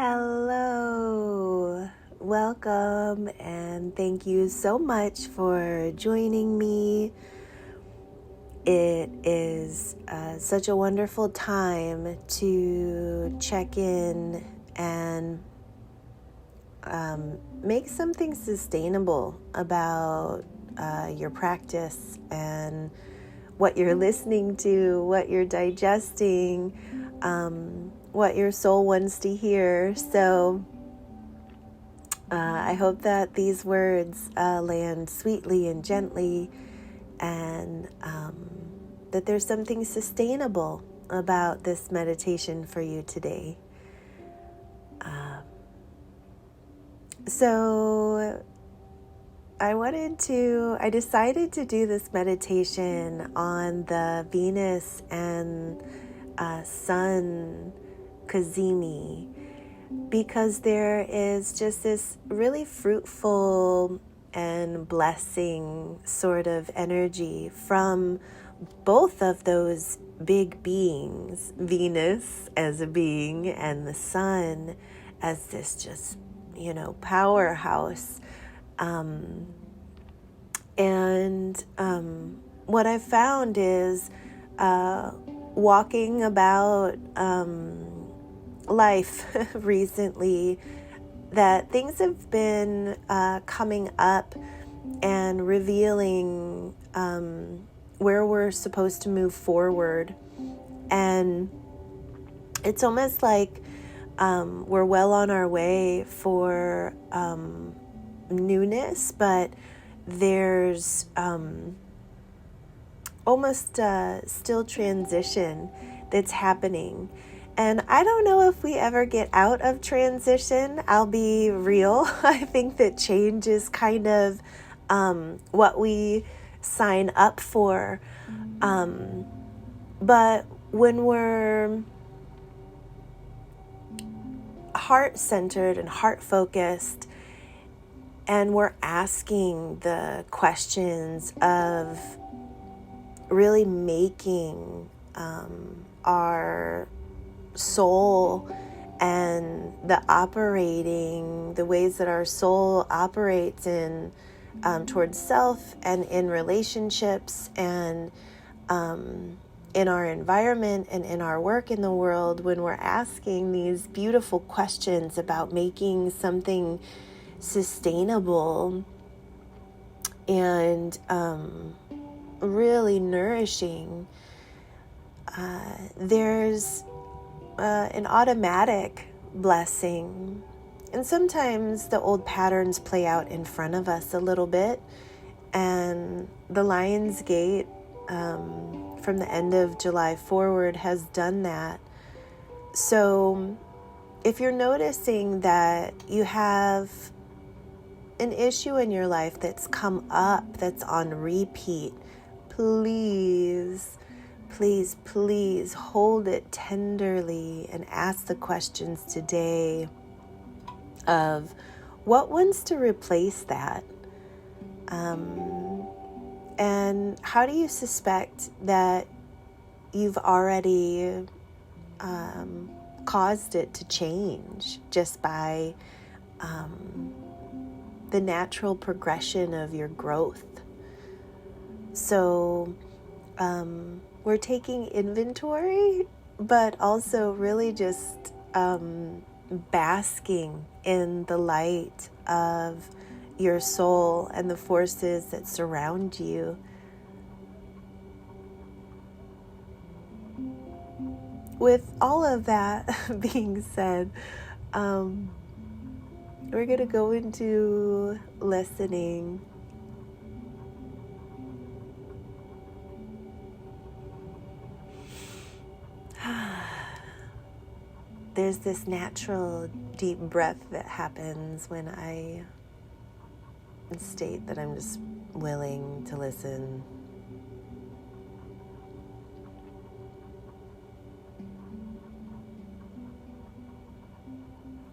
Hello, welcome, and thank you so much for joining me. It is such a wonderful time to check in and make something sustainable about your practice and what you're listening to, what you're digesting, what your soul wants to hear. So I hope that these words land sweetly and gently, and that there's something sustainable about this meditation for you today. So I decided to do this meditation on the Venus and Sun Kazimi because there is just this really fruitful and blessing sort of energy from both of those big beings, Venus as a being and the Sun as this just, powerhouse. What I've found is walking about life recently, that things have been coming up and revealing where we're supposed to move forward. And it's almost like we're well on our way for newness, but there's almost still transition that's happening. And I don't know if we ever get out of transition. I'll be real. I think that change is kind of what we sign up for. But when we're heart-centered and heart-focused, and we're asking the questions of really making our soul and the ways that our soul operates in towards self and in relationships and in our environment and in our work in the world, when we're asking these beautiful questions about making something sustainable and really nourishing, there's an automatic blessing. And sometimes the old patterns play out in front of us a little bit, and the Lion's Gate from the end of July forward has done that. So if you're noticing that you have an issue in your life that's come up, that's on repeat, please hold it tenderly and ask the questions today of what wants to replace that. And how do you suspect that you've already caused it to change just by the natural progression of your growth? So we're taking inventory, but also really just basking in the light of your soul and the forces that surround you. With all of that being said, we're going to go into listening. There's this natural deep breath that happens when I state that I'm just willing to listen.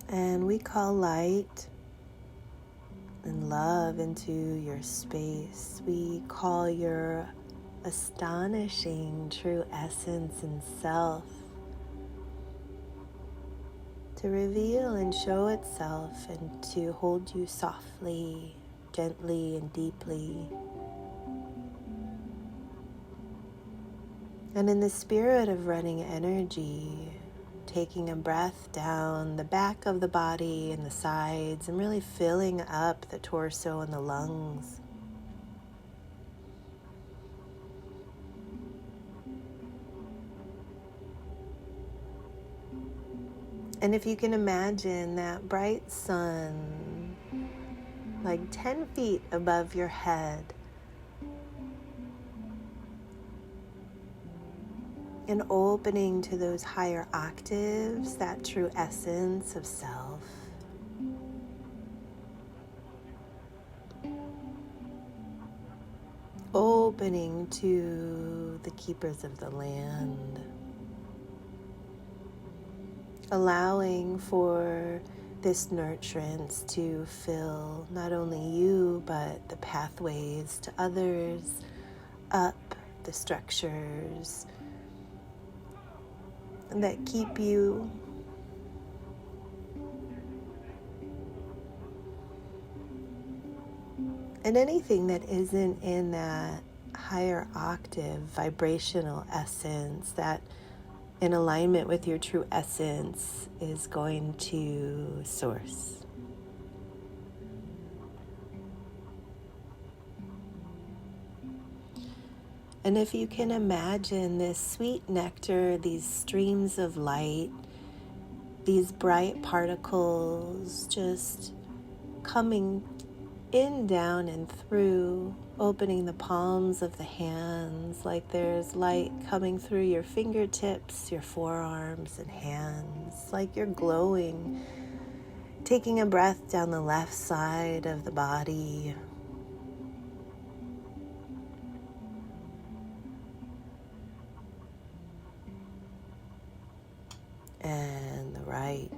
And we call light and love into your space. We call your astonishing true essence and self to reveal and show itself and to hold you softly, gently, and deeply. And in the spirit of running energy, taking a breath down the back of the body and the sides and really filling up the torso and the lungs. And if you can imagine that bright sun, like 10 feet above your head, and opening to those higher octaves, that true essence of self. Opening to the keepers of the land. Allowing for this nurturance to fill not only you, but the pathways to others, up the structures that keep you and anything that isn't in that higher octave vibrational essence that in alignment with your true essence is going to source. And if you can imagine this sweet nectar, these streams of light, these bright particles just coming in, down, and through, opening the palms of the hands like there's light coming through your fingertips, your forearms and hands, like you're glowing. Taking a breath down the left side of the body. And the right.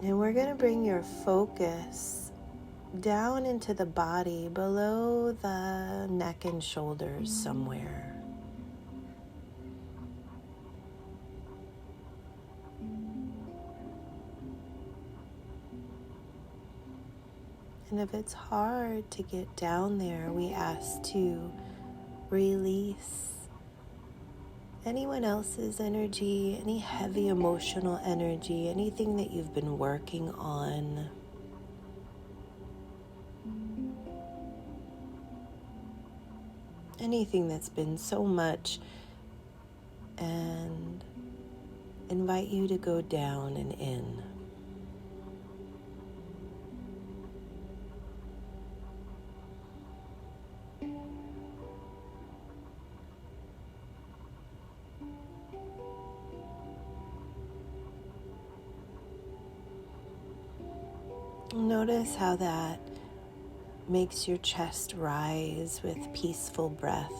And we're going to bring your focus down into the body below the neck and shoulders somewhere. And if it's hard to get down there, we ask to release anyone else's energy, any heavy emotional energy, anything that you've been working on. Anything that's been so much, and invite you to go down and in. Notice how that makes your chest rise with peaceful breath.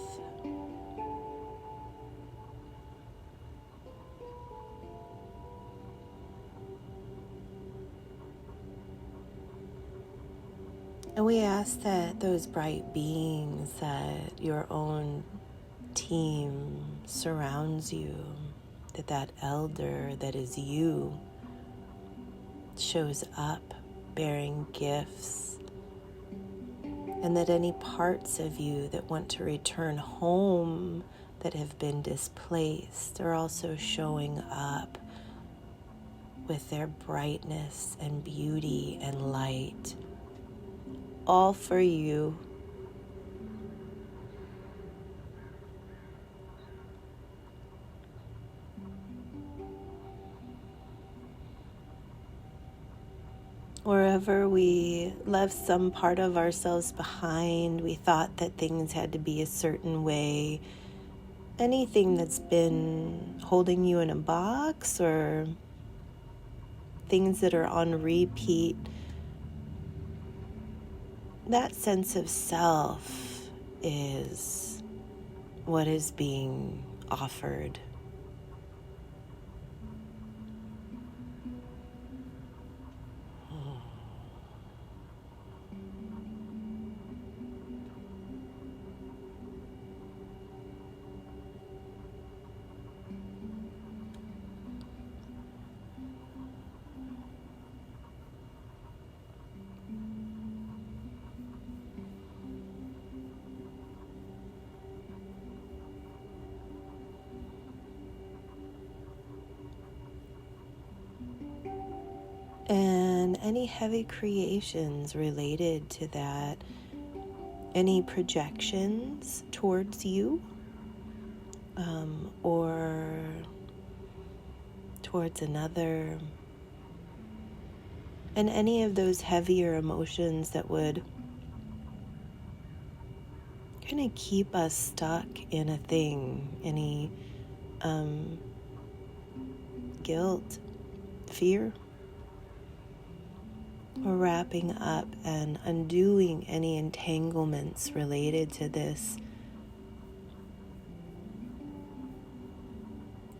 And we ask that those bright beings, that your own team surrounds you, that elder that is you shows up bearing gifts, and that any parts of you that want to return home that have been displaced are also showing up with their brightness and beauty and light, all for you. Wherever we left some part of ourselves behind, we thought that things had to be a certain way. Anything that's been holding you in a box or things that are on repeat, that sense of self is what is being offered. And any heavy creations related to that, any projections towards you, or towards another, and any of those heavier emotions that would kind of keep us stuck in a thing, any guilt, fear. We're wrapping up and undoing any entanglements related to this,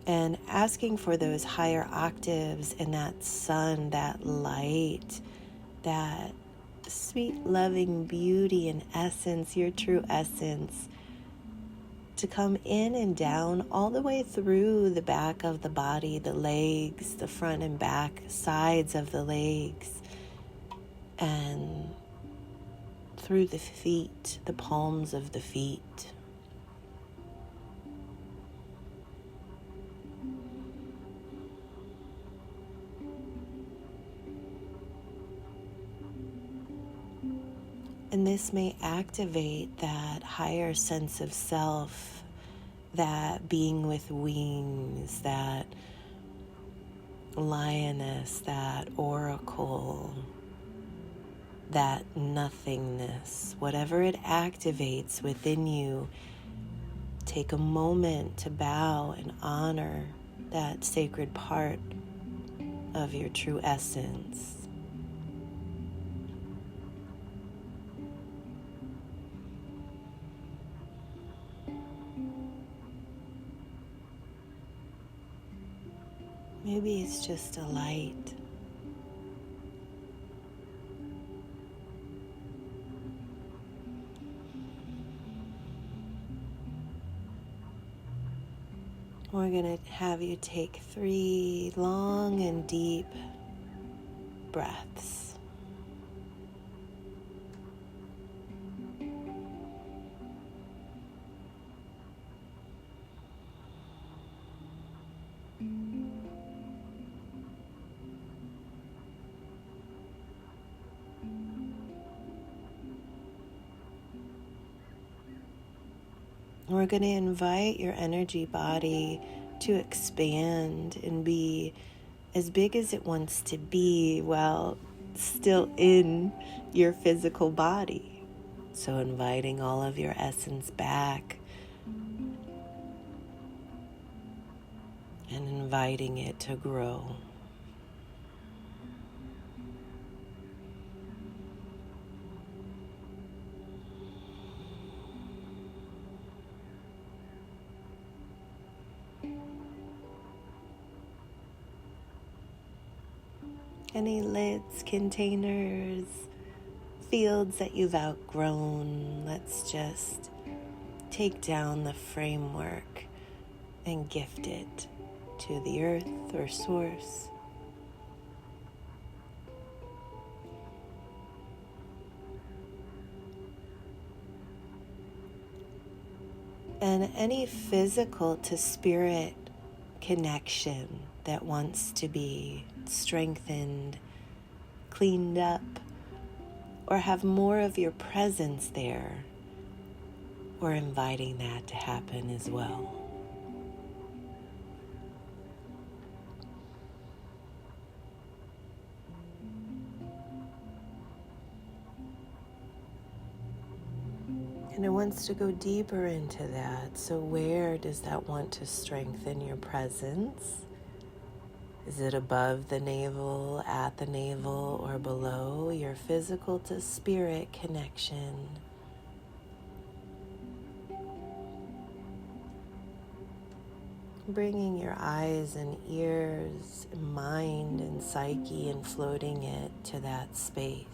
and asking for those higher octaves and that sun, that light, that sweet, loving beauty and essence, your true essence, to come in and down all the way through the back of the body, the legs, the front and back sides of the legs, and through the feet, the palms of the feet. And this may activate that higher sense of self, that being with wings, that lioness, that oracle, that nothingness. Whatever it activates within you, take a moment to bow and honor that sacred part of your true essence. Maybe it's just a light. We're going to have you take 3 long and deep breaths. We're going to invite your energy body to expand and be as big as it wants to be while still in your physical body. So inviting all of your essence back and inviting it to grow. Any lids, containers, fields that you've outgrown, let's just take down the framework and gift it to the earth or source. And any physical to spirit connection that wants to be strengthened, cleaned up, or have more of your presence there, we're inviting that to happen as well. And it wants to go deeper into that. So where does that want to strengthen your presence? Is it above the navel, at the navel, or below your physical to spirit connection? Bringing your eyes and ears, mind and psyche, and floating it to that space.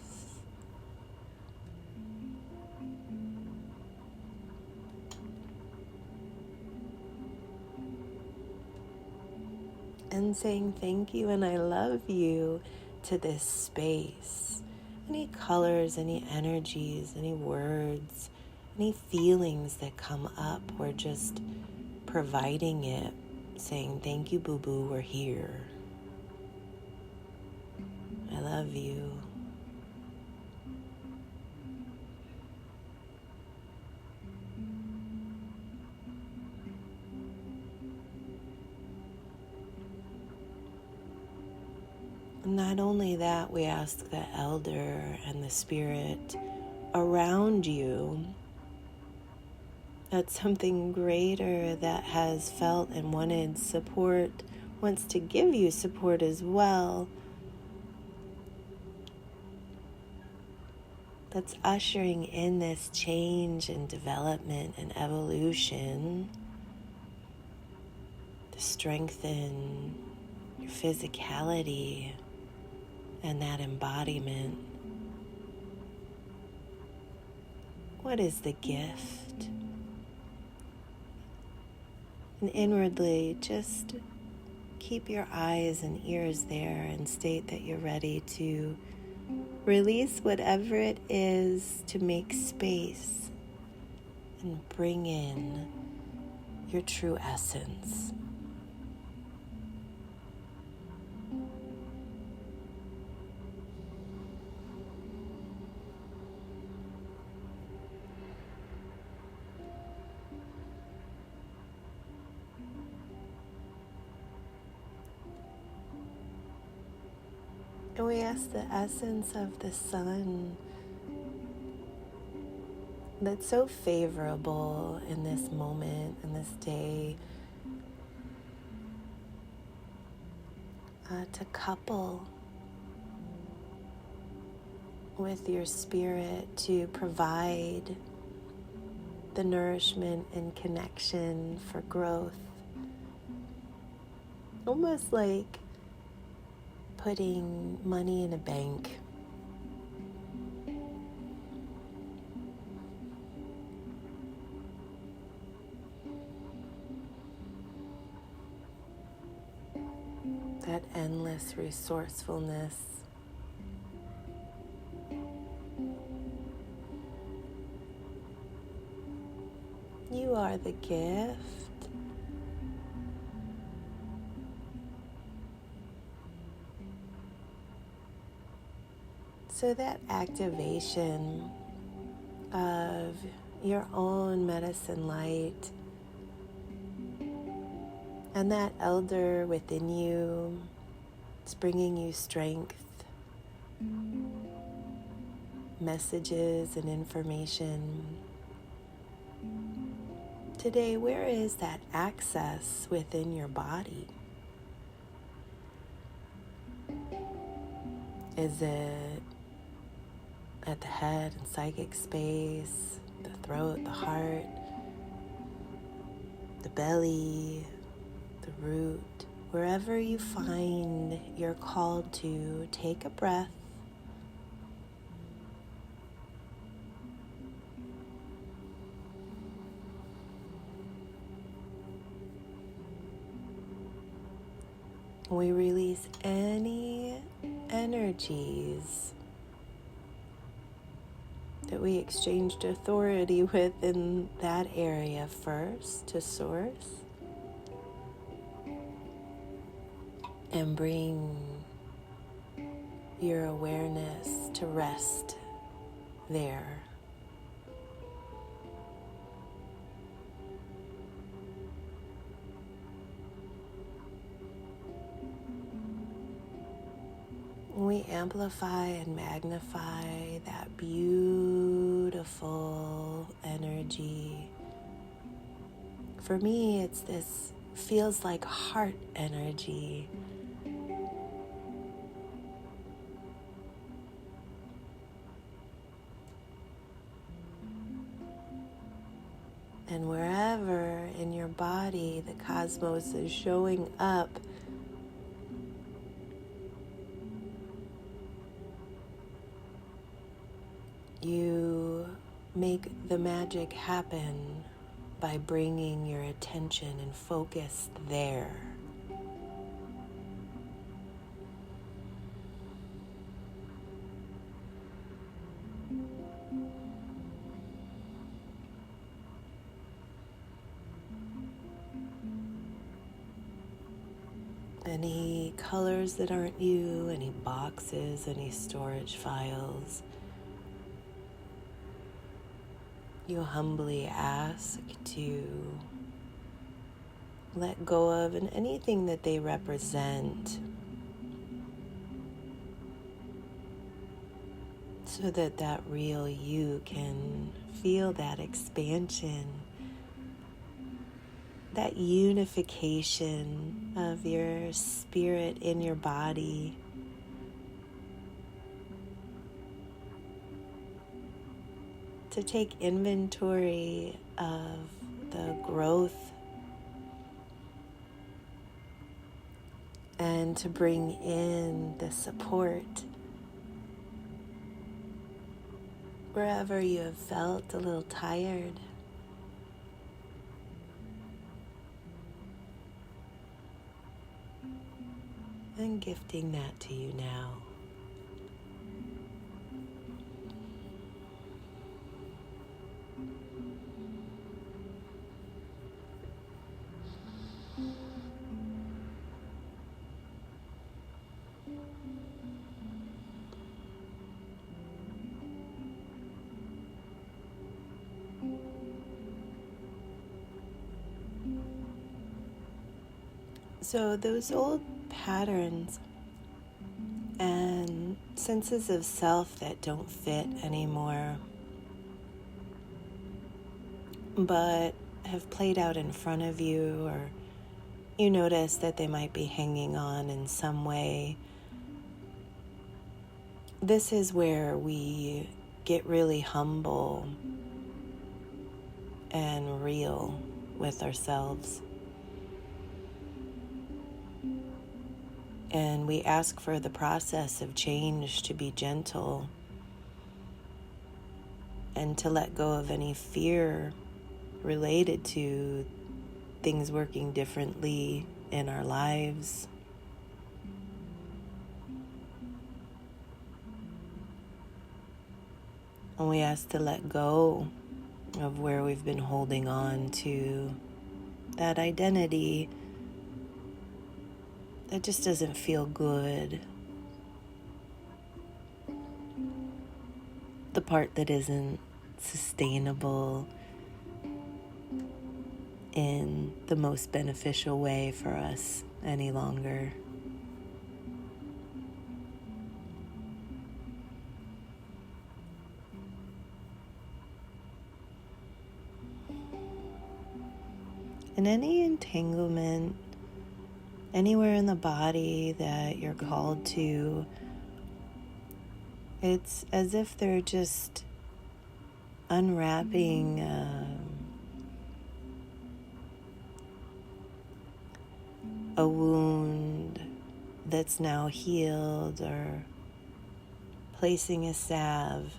And saying thank you and I love you to this space. Any colors, any energies, any words, any feelings that come up, we're just providing it, saying thank you, boo-boo, we're here. I love you. Not only that, we ask the elder and the spirit around you, that something greater that has felt and wanted support, wants to give you support as well, that's ushering in this change and development and evolution to strengthen your physicality and that embodiment. What is the gift? And inwardly, just keep your eyes and ears there and state that you're ready to release whatever it is to make space and bring in your true essence. And we ask the essence of the sun that's so favorable in this moment, in this day, to couple with your spirit to provide the nourishment and connection for growth. Almost like putting money in a bank. That endless resourcefulness. You are the gift. So that activation of your own medicine light and that elder within you is bringing you strength, messages and information. Today, where is that access within your body? Is it at the head and psychic space, the throat, the heart, the belly, the root? Wherever you find you're called to, take a breath. We release any energies that we exchanged authority with in that area first to source, and bring your awareness to rest there. We amplify and magnify that beautiful energy. For me, it's this feels like heart energy. And wherever in your body the cosmos is showing up, you make the magic happen by bringing your attention and focus there. any colors that aren't you, any boxes, any storage files. You humbly ask to let go of and anything that they represent, so that that real you can feel that expansion, that unification of your spirit in your body. To take inventory of the growth and to bring in the support wherever you have felt a little tired. And gifting that to you now. So those old patterns and senses of self that don't fit anymore, but have played out in front of you, or you notice that they might be hanging on in some way. This is where we get really humble and real with ourselves. And we ask for the process of change to be gentle and to let go of any fear related to things working differently in our lives. And we ask to let go of where we've been holding on to that identity that just doesn't feel good. The part that isn't sustainable in the most beneficial way for us any longer. And any entanglement anywhere in the body that you're called to, it's as if they're just unwrapping a wound that's now healed, or placing a salve.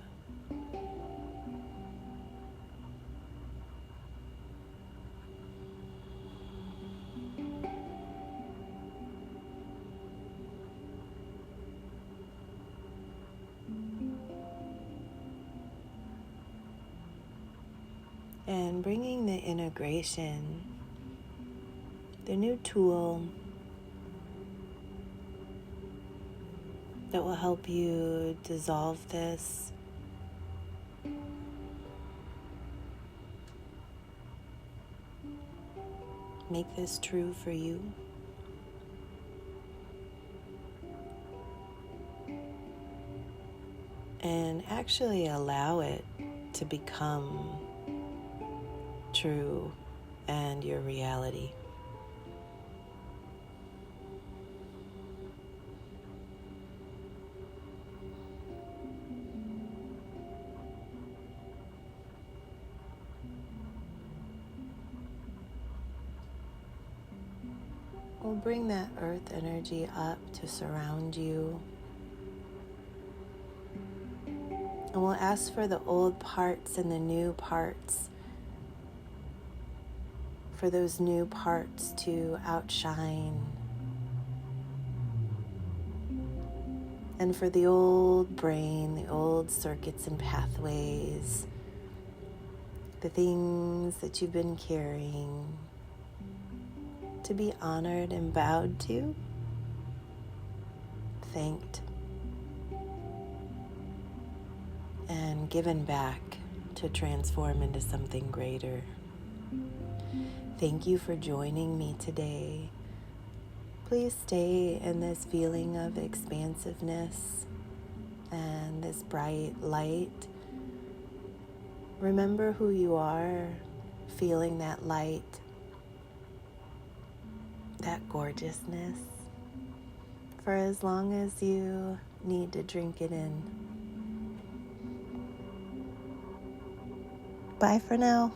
And bringing the integration, the new tool that will help you dissolve this. Make this true for you. And actually allow it to become true and your reality. We'll bring that earth energy up to surround you. And we'll ask for the old parts and the new parts, for those new parts to outshine, and for the old brain, the old circuits and pathways, the things that you've been carrying, to be honored and bowed to, thanked and given back to transform into something greater. Thank you for joining me today. Please stay in this feeling of expansiveness and this bright light. Remember who you are, feeling that light, that gorgeousness, for as long as you need to drink it in. Bye for now.